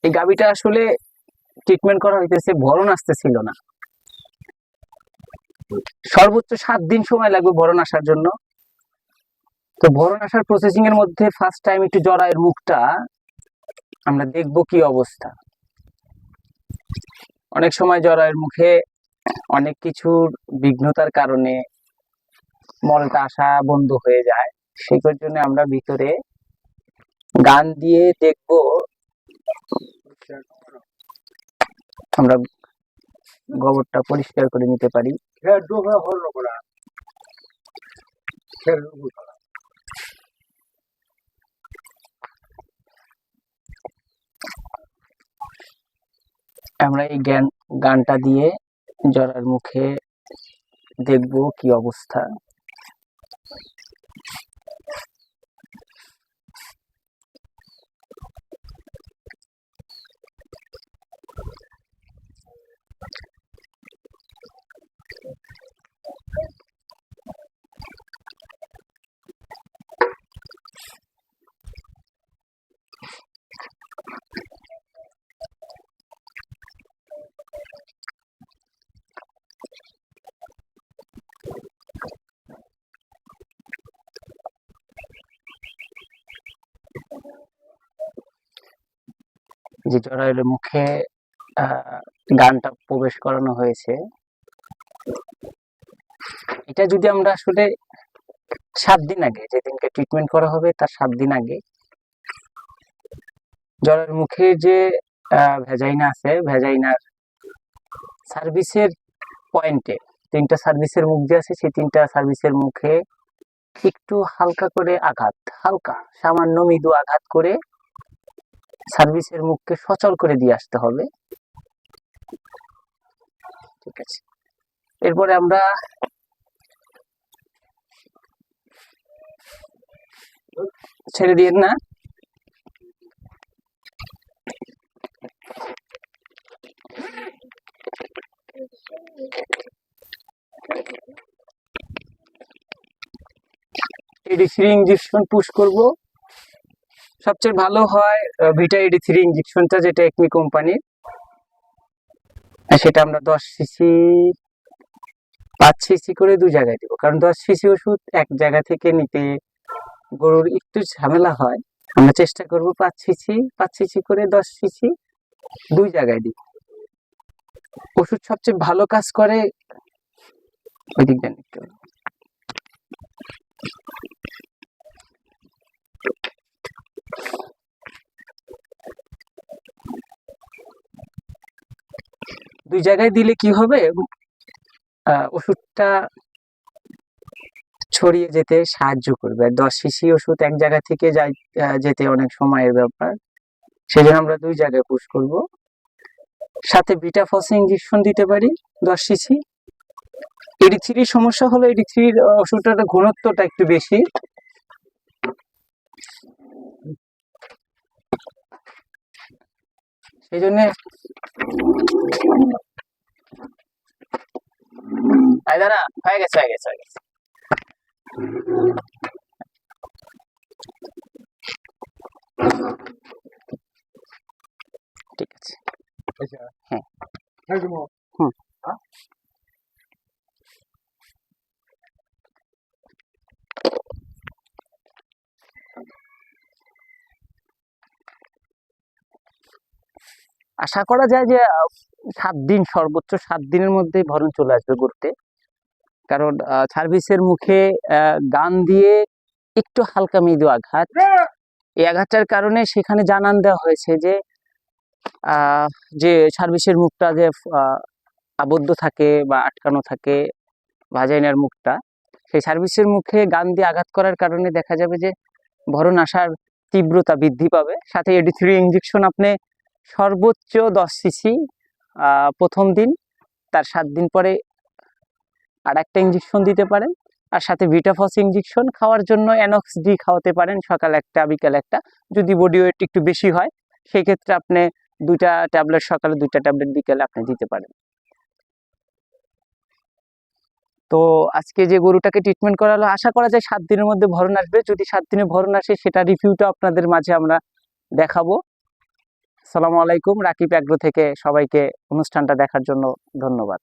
এই গাভীটা আসলে ট্রিটমেন্ট করা হইতেছে, ভরণ আসতেছিল না। সর্বোচ্চ 7 দিন সময় লাগবে ভরণ আসার জন্য। তো ভরণ আসার প্রসেসিং এর মধ্যে ফার্স্ট টাইম একটু জরায়ের মুখটা আমরা দেখবো কি অবস্থা। অনেক সময় জরায়ের মুখে অনেক কিছুর বিঘ্নতার কারণে মলটা আসা বন্ধ হয়ে যায়। সেই জন্য আমরা ভিতরে গান দিয়ে দেখবো, আমরা গোবরটা পরিষ্কার করে নিতে পারি। আমরা এই গানটা দিয়ে জরার মুখে দেখবো কি অবস্থা। যে জরায়ুর মুখে গানটা প্রবেশ করানো হয়েছে, এটা যদি আমরা আসলে 7 দিন আগে, যেদিনকে ট্রিটমেন্ট করা হবে তার 7 দিন আগে জরায়ুর মুখে যে ভেজাইনা আছে, ভেজাইনার সার্ভিসের পয়েন্টে 3টা সার্ভিসের মুখ দিয়ে আছে, সেই 3টা সার্ভিসের মুখে একটু হালকা করে আঘাত, হালকা সামান্য মৃদু আঘাত করে সার্ভিসের মুখকে সচল করে দিয়ে আসতে হবে। ঠিক আছে, এরপরে আমরা ছেড়ে দিয়ে না, AD3 ইনজেকশন পুশ করব। সবচেয়ে ভালো হয় ভিটা AD3 ইনজেকশনটা, যেটা একমি কোম্পানির, সেটা আমরা 10 সিসি 5 সিসি করে 2 জায়গায় দিব। কারণ 10 সিসি ওষুধ এক জায়গা থেকে নিতে গরুর একটু ঝামেলা হয়। আমরা চেষ্টা করব 5 সিসি করে 10 সিসি 2 জায়গায় দিব। ওষুধ সবচেয়ে ভালো কাজ করে ওই দিক দিয়ে নিতে হবে। দুই জায়গায় দিলে কি হবে, ওষুধটা ছড়িয়ে যেতে সাহায্য করবে। 10 সিসি ওষুধ এক জায়গা থেকে যেতে অনেক সময়ের ব্যাপার, সেজন্য আমরা 2 জায়গায় পুশ করব। সাথে বিটা ফস ইনজেকশন দিতে পারি 10 সিসি। AD3 সমস্যা হলো AD3 ওষুধটার ঘনত্বটা একটু বেশি, সেই জন্য দাদা হয়ে গেছে। ঠিক আছে, হ্যাঁ আশা করা যায় যে 7 দিন, সর্বোচ্চ 7 দিনের মধ্যে ভরণ চলে আসবে গরুতে। কারণ সার্ভিসের মুখে গান দিয়ে একটু হালকা মৃদু আঘাত, এই আঘাতটার কারণে সেখানে জানান দেওয়া হয়েছে যে যে সার্ভিসের মুখটা যে আবদ্ধ থাকে বা আটকানো থাকে, ভাজাইনার মুখটা, সেই সার্ভিসের মুখে গান দিয়ে আঘাত করার কারণে দেখা যাবে যে ভরণ আসার তীব্রতা বৃদ্ধি পাবে। সাথে AD3 ইনজেকশন আপনি সর্বোচ্চ 10 সিসি প্রথম দিন, তার 7 দিন পরে আর একটা ইনজেকশন দিতে পারেন। আর সাথে ভিটাফস ইনজেকশন খাওয়ার জন্য অ্যানক্স ডি খাওয়াতে পারেন, সকাল একটা বিকাল একটা। যদি বডি ওয়েট একটু বেশি হয় সেই ক্ষেত্রে আপনি 2টা ট্যাবলেট সকালে, 2টা ট্যাবলেট বিকালে আপনি দিতে পারেন। তো আজকে যে গরুটাকে ট্রিটমেন্ট করা হলো, আশা করা যায় 7 দিনের মধ্যে ভরণ আসবে। যদি 7 দিনে ভরণ আসে সেটা রিভিউটা আপনাদের মাঝে আমরা দেখাবো। আসসালামু আলাইকুম। রাকিব অ্যাগ্রো থেকে সবাইকে অনুষ্ঠানটা দেখার জন্য ধন্যবাদ।